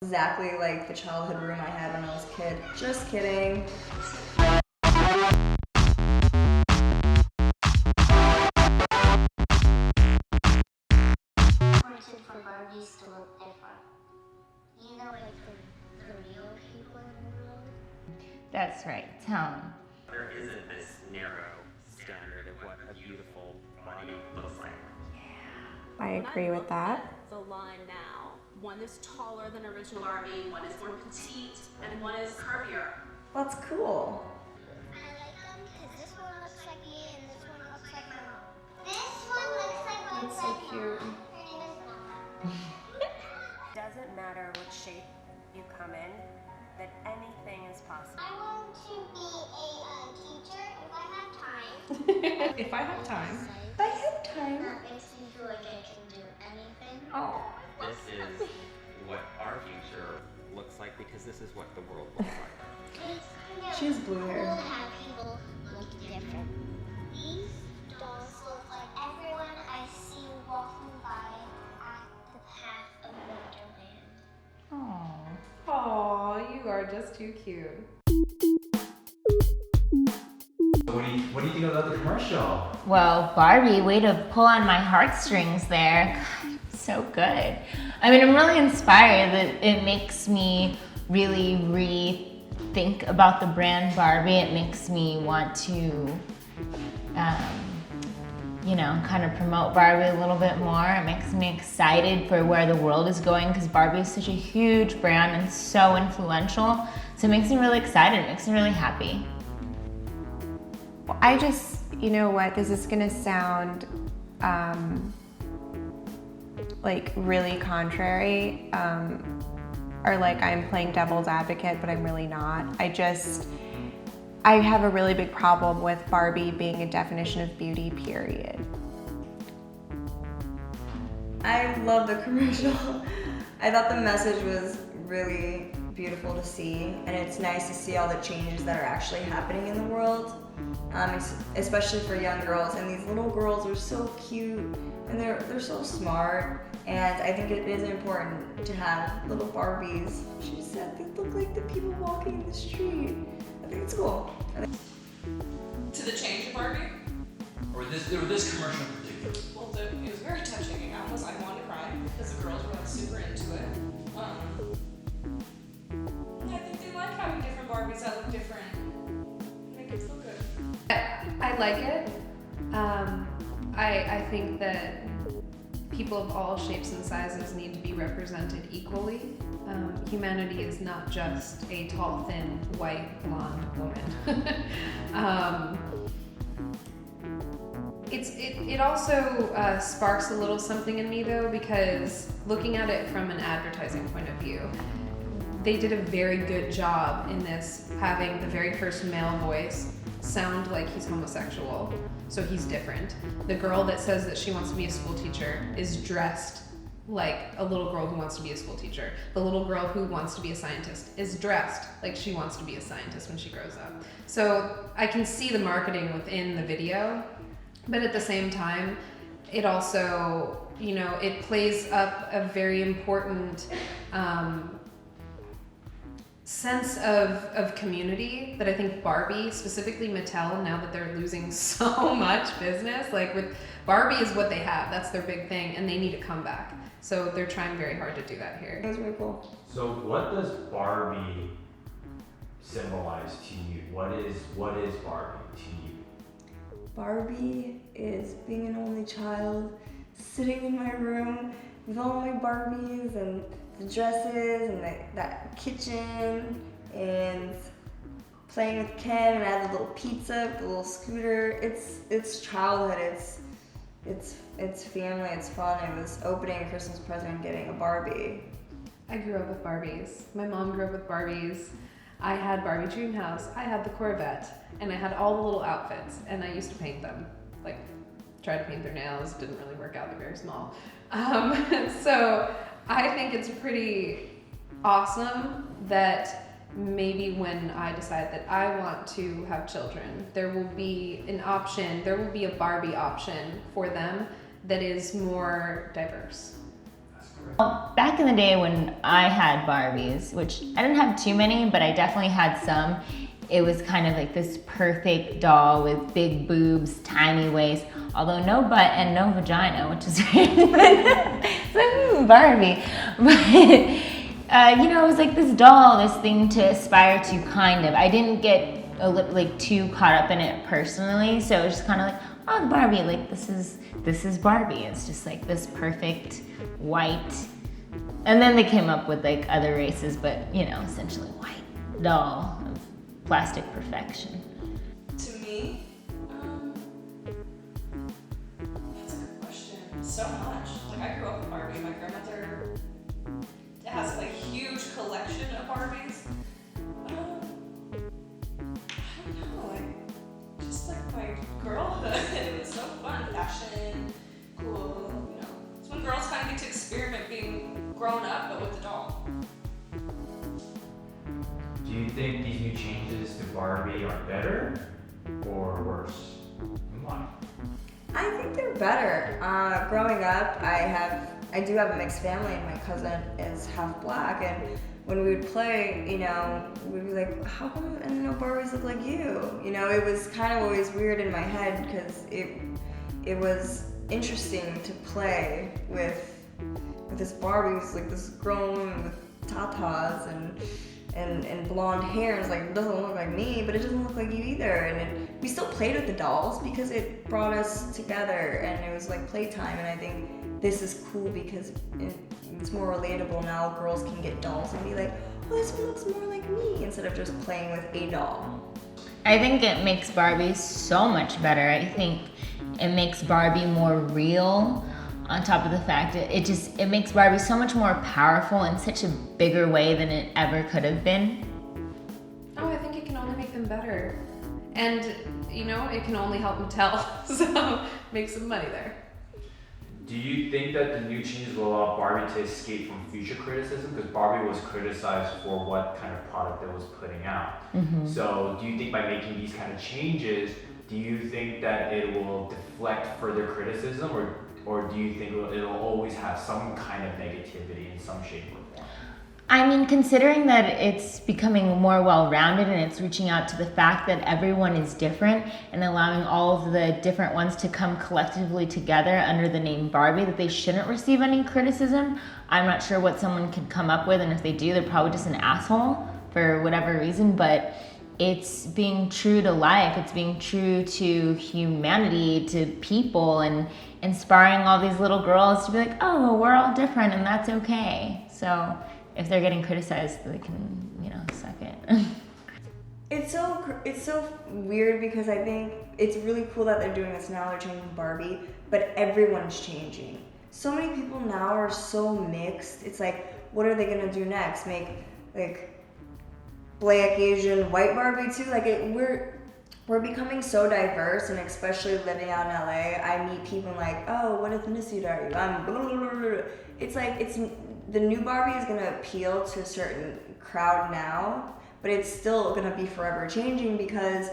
Exactly like the childhood room I had when I was a kid. Just kidding. Important for Barbies to look different. You know, like the real people in the world. That's right. Tell them. There isn't this narrow standard of what a beautiful body looks like. I agree with that. The line now, one is taller than original Barbie, one is more petite, and one is curvier. That's cool. I like them because this one looks like me and this one looks like my mom. This one looks like my That's so cute. Her name is Mama. Doesn't matter what shape you come in, that anything is possible. I want to be a teacher if I have time. If I have time. I have time. That makes me feel like I can do anything. Oh. This is what our future looks like because this is what the world looks like. It's kind of She has blue hair. cool to have people look different. These dolls look like everyone I see walking by at the path of Wonderland. Oh. Aw, you are just too cute. What do you think about the commercial? Well, Barbie, way to pull on my heartstrings there. God, so good. I mean, I'm really inspired that it makes me really rethink about the brand Barbie. It makes me want to, kind of promote Barbie a little bit more. It makes me excited for where the world is going because Barbie is such a huge brand and so influential. So it makes me really excited. It makes me really happy. Well, I just, you know what, this is gonna sound like really contrary, or like I'm playing devil's advocate, but I'm really not. I have a really big problem with Barbie being a definition of beauty, period. I love the commercial. I thought the message was really beautiful to see, and it's nice to see all the changes that are actually happening in the world, especially for young girls. And these little girls are so cute, and they're so smart. And I think it is important to have little Barbies. She said they look like the people walking in the street. I think it's cool. To the change of Barbie? Or this commercial in particular? Well, it was very touching. I wanted to cry because the girls were like super into it. I think they like having different Barbies that look different. Make it feel good. I like it. I think that people of all shapes and sizes need to be represented equally. Humanity is not just a tall, thin, white, blonde woman. It also sparks a little something in me though, because looking at it from an advertising point of view, they did a very good job in this, having the very first male voice sound like he's homosexual, so he's different. The girl that says that she wants to be a school teacher is dressed like a little girl who wants to be a school teacher. The little girl who wants to be a scientist is dressed like she wants to be a scientist when she grows up. So I can see the marketing within the video, but at the same time, it also, it plays up a very important sense of community that I think Barbie, specifically Mattel, now that they're losing so much business, like with Barbie is what they have, that's their big thing, and they need to come back. So they're trying very hard to do that here. It was really cool. So what does Barbie symbolize to you? What is Barbie to you? Barbie is being an only child, sitting in my room with all my Barbies and the dresses and that kitchen and playing with Ken, and I had the little pizza, the little scooter. It's childhood. It's family. It's fun. It was opening a Christmas present and getting a Barbie. I grew up with Barbies. My mom grew up with Barbies. I had Barbie Dreamhouse. I had the Corvette, and I had all the little outfits, and I used to paint them. Like, try to paint their nails. Didn't really work out. They're very small. So I think it's pretty awesome that maybe when I decide that I want to have children, there will be an option, there will be a Barbie option for them that is more diverse. That's great. Well, back in the day when I had Barbies, which I didn't have too many, but I definitely had some, it was kind of like this perfect doll with big boobs, tiny waist, although no butt and no vagina, which is so Barbie. But you know, it was like this doll, this thing to aspire to, kind of. I didn't get like too caught up in it personally, so it was just kind of like, oh, Barbie, like this is Barbie. It's just like this perfect white, and then they came up with like other races, but you know, essentially white doll of plastic perfection. To me, that's a good question. So much. Like I grew up with Barbie. My grandmother has a huge collection of Barbies. I don't know, like just like my girlhood. It was so fun. Fashion, cool, you know. It's when girls kind of get to experiment being grown up, but with the doll. Do you think these new changes to Barbie are better or worse? And why? I think they're better. Growing up, I do have a mixed family, and my cousin is half black, and when we would play, you know, we'd be like, how come I know Barbies look like you? You know, it was kind of always weird in my head because it was interesting to play with this Barbie who's like this grown woman with tatas and blonde hair, and it's like, it doesn't look like me, but it doesn't look like you either. And we still played with the dolls because it brought us together, and it was like playtime. And I think this is cool because it's more relatable now. Girls can get dolls and be like, oh, this one looks more like me, instead of just playing with a doll. I think it makes Barbie so much better. I think it makes Barbie more real. On top of the fact, it makes Barbie so much more powerful in such a bigger way than it ever could have been. Oh, I think it can only make them better. And, you know, it can only help Mattel, so make some money there. Do you think that the new changes will allow Barbie to escape from future criticism? Because Barbie was criticized for what kind of product it was putting out. Mm-hmm. So do you think by making these kind of changes, do you think that it will deflect further criticism, or do you think it'll always have some kind of negativity in some shape or form? I mean, considering that it's becoming more well-rounded and it's reaching out to the fact that everyone is different and allowing all of the different ones to come collectively together under the name Barbie, that they shouldn't receive any criticism. I'm not sure what someone could come up with, and if they do, they're probably just an asshole for whatever reason, but it's being true to life. It's being true to humanity, to people, and inspiring all these little girls to be like, oh, well, we're all different and that's okay. So if they're getting criticized, they can, you know, suck it. It's so weird because I think it's really cool that they're doing this now. They're changing Barbie, but everyone's changing. So many people now are so mixed. It's like, what are they gonna do next? Make like Black, Asian, white Barbie too? Like we're becoming so diverse, and especially living out in LA, I meet people like, oh, what ethnicity are you? I'm blah, blah, blah, blah. It's like, the new Barbie is gonna appeal to a certain crowd now, but it's still gonna be forever changing because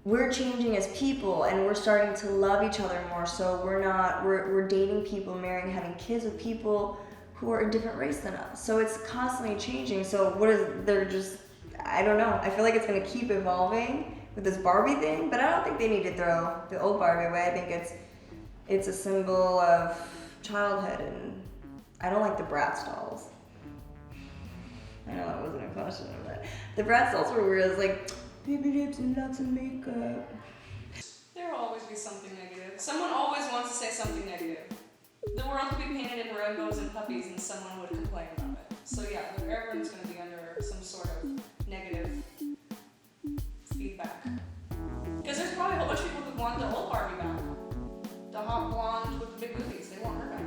we're changing as people, and we're starting to love each other more. So we're dating people, marrying, having kids with people who are a different race than us. So it's constantly changing. So I don't know. I feel like it's gonna keep evolving with this Barbie thing, but I don't think they need to throw the old Barbie away. I think it's a symbol of childhood, and I don't like the Bratz dolls. I know that wasn't a question, but the Bratz dolls were weird. It's like, baby lips and lots of makeup. There will always be something negative. Someone always wants to say something negative. The world could be painted in rainbows and puppies and someone would complain about it. So yeah, everyone's going to be under some sort of negative feedback. Because there's probably a whole bunch of people who want the old Barbie back. The hot blonde with the big boobies. They want her back.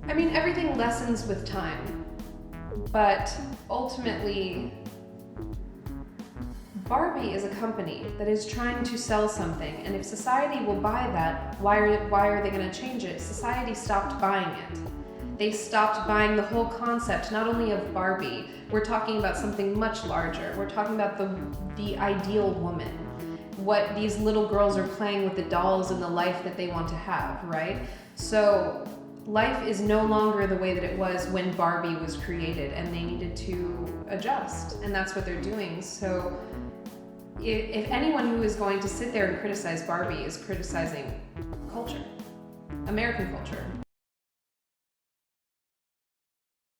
I mean, everything lessens with time, but ultimately, Barbie is a company that is trying to sell something, and if society will buy that, why are they going to change it? Society stopped buying it. They stopped buying the whole concept, not only of Barbie. We're talking about something much larger. We're talking about the ideal woman. What these little girls are playing with, the dolls and the life that they want to have, right? So life is no longer the way that it was when Barbie was created, and they needed to adjust, and that's what they're doing. So if anyone who is going to sit there and criticize Barbie is criticizing culture, American culture.